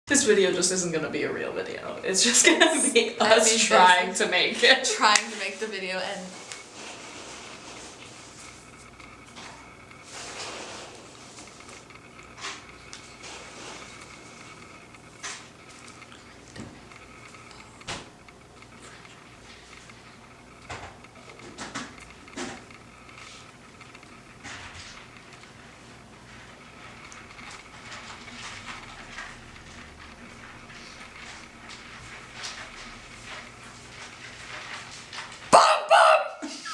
This video just isn't gonna be a real video. It's just gonna be us trying to make it. Trying to make the video and...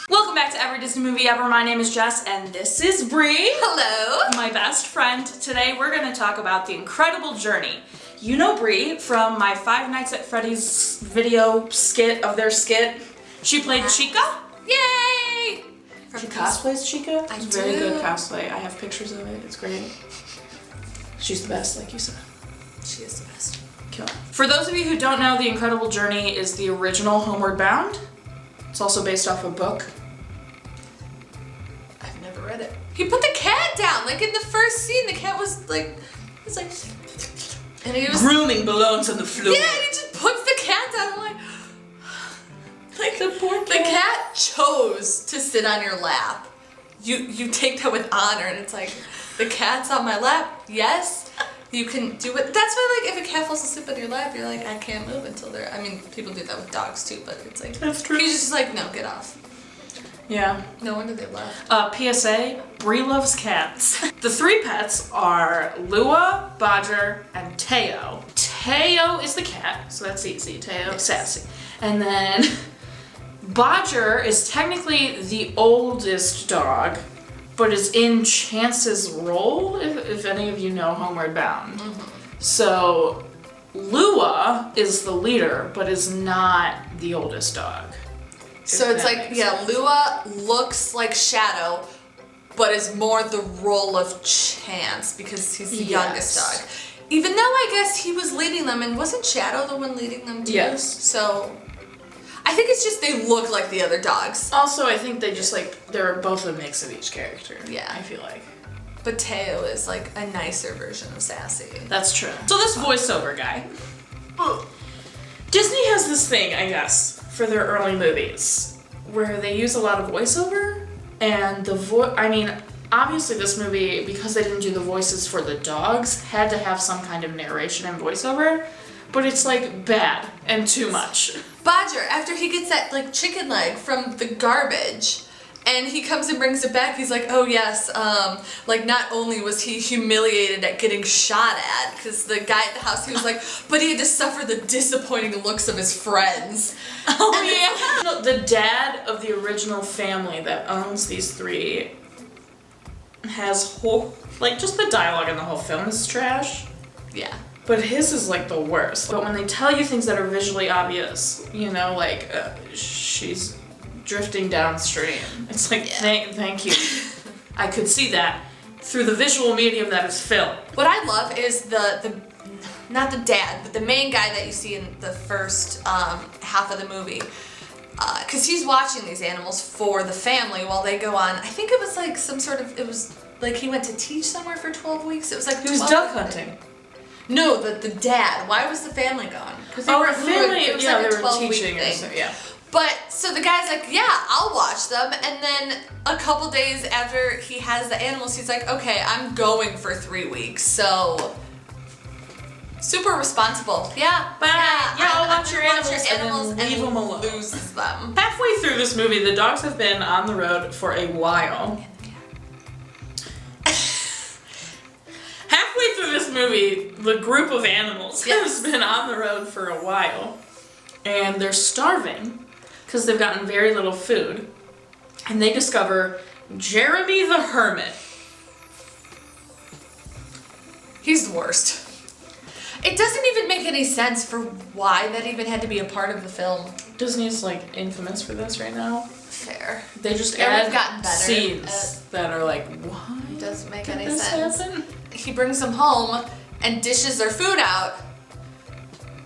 Welcome back to Every Disney Movie Ever. My name is Jess and this is Bree. Hello! My best friend. Today we're going to talk about The Incredible Journey. You know Bree from my Five Nights at Freddy's video skit of their skit. She played Chica. Yay! She cosplays Chica. I It's do. very good cosplay. I have pictures of it. It's great. She's the best, like you said. She is the best. Kill. For those of you who don't know, The Incredible Journey is the original Homeward Bound. It's also based off a book. I've never read it. He put the cat down, like in the first scene, the cat was like, and he was Grooming belongs on the floor. yeah, and he just puts the cat down. I'm like The poor the cat chose to sit on your lap. You take that with honor, and it's like, the cat's on my lap. Yes, you can do it. That's why, like, if a cat falls asleep on your lap, you're like, I can't move until they're. I mean, people do that with dogs too, but it's like That's true. he's just like, no, get off. Yeah. No wonder they left. PSA, Bree loves cats. The three pets are Lua, Bodger, and Teo. Teo is the cat, so that's easy. Teo, sassy. And then Bodger is technically the oldest dog, but is in Chance's role, if any of you know Homeward Bound. So Lua is the leader, but is not the oldest dog. So it's like, yeah, Lua looks like Shadow, but is more the role of Chance because he's the youngest dog. Even though I guess he was leading them, and wasn't Shadow the one leading them too? Yes. So I think it's just they look like the other dogs. Also, I think they just like, they're both a mix of each character. Yeah. I feel like. But Teo is like a nicer version of Sassy. That's true. So this voiceover guy. Disney has this thing, I guess, for their early movies, where they use a lot of voiceover, and I mean, obviously this movie, because they didn't do the voices for the dogs, had to have some kind of narration and voiceover, but it's like bad and too much. Bodger, after he gets that like chicken leg from the garbage, and he comes and brings it back, he's like, oh yes, like not only was he humiliated at getting shot at, because the guy at the house, he was like, but he had to suffer the disappointing looks of his friends. Oh yeah! The dad of the original family that owns these three has just the dialogue in the whole film is trash. Yeah. But his is like the worst. But when they tell you things that are visually obvious, you know, like she's drifting downstream, it's like, thank you. I could see that through the visual medium that is film. What I love is the not the dad, but the main guy that you see in the first half of the movie. Because he's watching these animals for the family while they go on, I think it was like it was like he went to teach somewhere for 12 weeks. It was like He was duck hunting. No, the dad. Why was the family gone? Because They were teaching thing. or so, yeah. But, so the guy's like, yeah, I'll watch them. And then a couple days after he has the animals, he's like, okay, I'm going for 3 weeks. So, super responsible. Yeah. Bye. Yeah, I'll watch your gonna animals and then leave them alone. Loses them. Halfway through this movie, the dogs have been on the road for a while. Halfway through this movie, the group of animals has been on the road for a while. And they're starving because they've gotten very little food. And they discover Jeremy the Hermit. He's the worst. It doesn't even make any sense for why that even had to be a part of the film. Disney's like infamous for this right now. Fair. They just Yeah, add we've gotten better scenes that are like, why Doesn't make did any this sense. happen? He brings them home and dishes their food out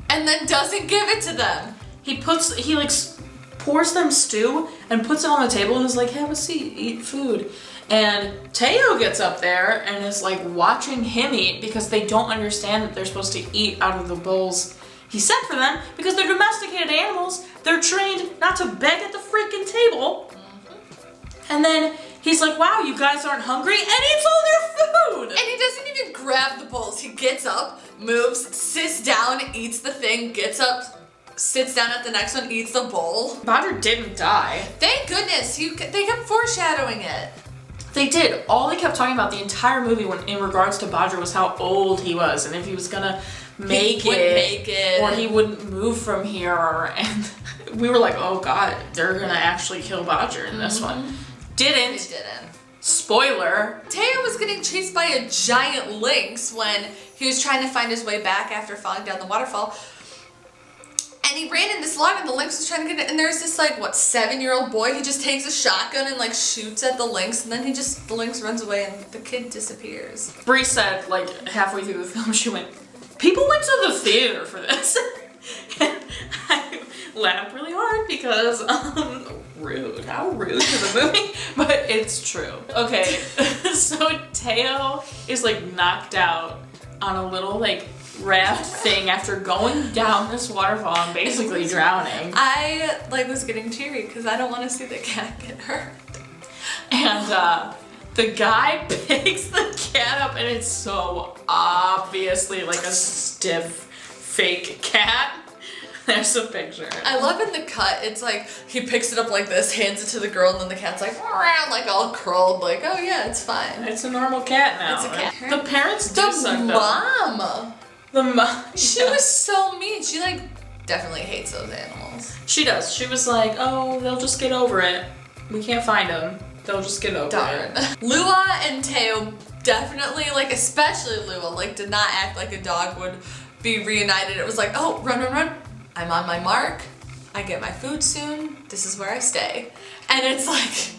and then doesn't give it to them. He pours them stew and puts it on the table and is like, have a seat, eat food. And Teo gets up there and is like watching him eat because they don't understand that they're supposed to eat out of the bowls he set for them because they're domesticated animals. They're trained not to beg at the freaking table. And then he's like, wow, you guys aren't hungry, and eats all their food. And he doesn't even grab the bowls. He gets up, moves, sits down, eats the thing, gets up, sits down at the next one, eats the bowl. Bodger didn't die. Thank goodness. They kept foreshadowing it. They did. All they kept talking about the entire movie in regards to Bodger was how old he was and if he was gonna make it or he wouldn't move from here. And we were like, oh god, they're gonna actually kill Bodger in this one. Didn't. They didn't. Spoiler. Teo was getting chased by a giant lynx when he was trying to find his way back after falling down the waterfall. And he ran in this log and the lynx was trying to get it. And there's this like, 7-year-old boy. He just takes a shotgun and like shoots at the lynx. And then the lynx runs away and the kid disappears. Bree said like halfway through the film, she went, people went to the theater for this. And I laughed really hard because, rude. How rude to the movie, but it's true. Okay, so Teo is like knocked out on a little like raft thing after going down this waterfall and basically drowning. I was getting teary because I don't want to see the cat get hurt. And the guy picks the cat up and it's so obviously like a stiff fake cat. There's a picture. I love in the cut, it's like he picks it up like this, hands it to the girl, and then the cat's like all curled, like, oh yeah, it's fine. It's a normal cat now. It's a cat. The parents do suck The mom. The mom. She was so mean. She definitely hates those animals. She does. She was like, oh, they'll just get over it. We can't find them. They'll just get over it. Lua and Teo definitely, especially Lua, did not act like a dog would be reunited. It was like, oh, run, run, run. I'm on my mark. I get my food soon. This is where I stay. And it's like...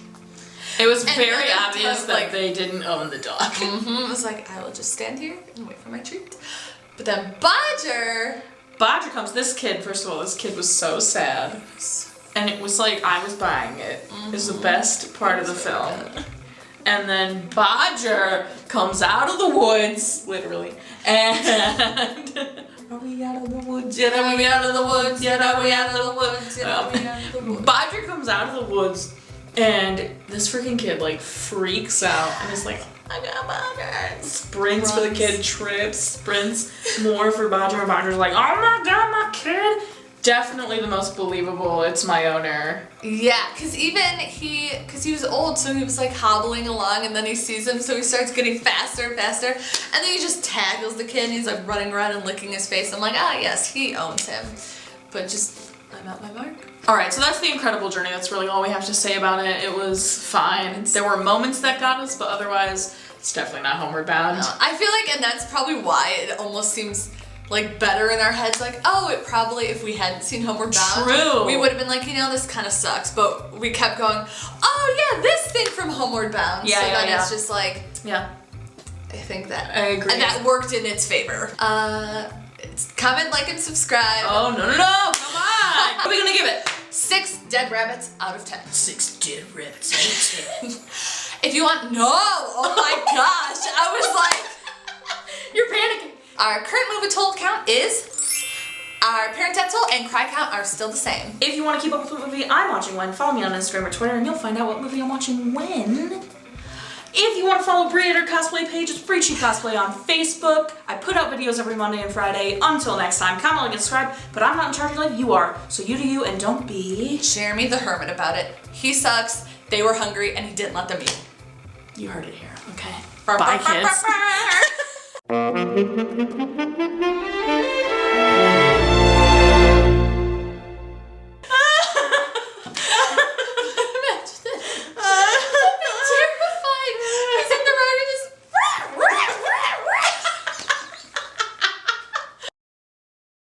It was very obvious that they didn't own the dog. It was like, I will just stand here and wait for my treat. But then Bodger comes. This kid, first of all, this kid was so sad. And it was like, I was buying it. It was the best part of the film. And then Bodger comes out of the woods, literally, and... Are we out of the woods? Yet are we out of the woods? Yet are we out of the woods? Yet are we out of the woods? Bodger comes out of the woods, and this freaking kid freaks out and is like, I got Bodger. Sprints for the kid, trips, sprints more for Bodger, and Bodger's like, oh my god, my kid. Definitely the most believable, it's my owner. Yeah, because he was old, so he was hobbling along, and then he sees him, so he starts getting faster and faster, and then he just tackles the kid, and he's running around and licking his face. I'm like, ah, yes, he owns him. But I'm at my mark. Alright, so that's The Incredible Journey. That's really all we have to say about it. It was fine. There were moments that got us, but otherwise, it's definitely not Homeward Bound. No, I feel and that's probably why it almost seems better in our heads, it probably, if we hadn't seen Homeward Bound, True. we would have been this kind of sucks, but we kept going, oh yeah, this thing from Homeward Bound. Yeah, so yeah, then yeah. it's just yeah. I think that. I agree. And that worked in its favor. Comment, like, and subscribe. Oh, no, come on. What are we gonna give it? 6 dead rabbits out of 10. 6 dead rabbits out of 10. If you want, no, oh my gosh, I was You're panicking. Our current movie total count is, our parental and cry count are still the same. If you want to keep up with what movie I'm watching when, follow me on Instagram or Twitter and you'll find out what movie I'm watching when. If you want to follow Brie at her cosplay page, it's Breachy Cosplay on Facebook. I put out videos every Monday and Friday. Until next time, comment, like, and subscribe, but I'm not in charge of your life, you are. So you do you and don't be... Jeremy the Hermit about it. He sucks, they were hungry, and he didn't let them eat. You heard it here, okay? Bye, kids.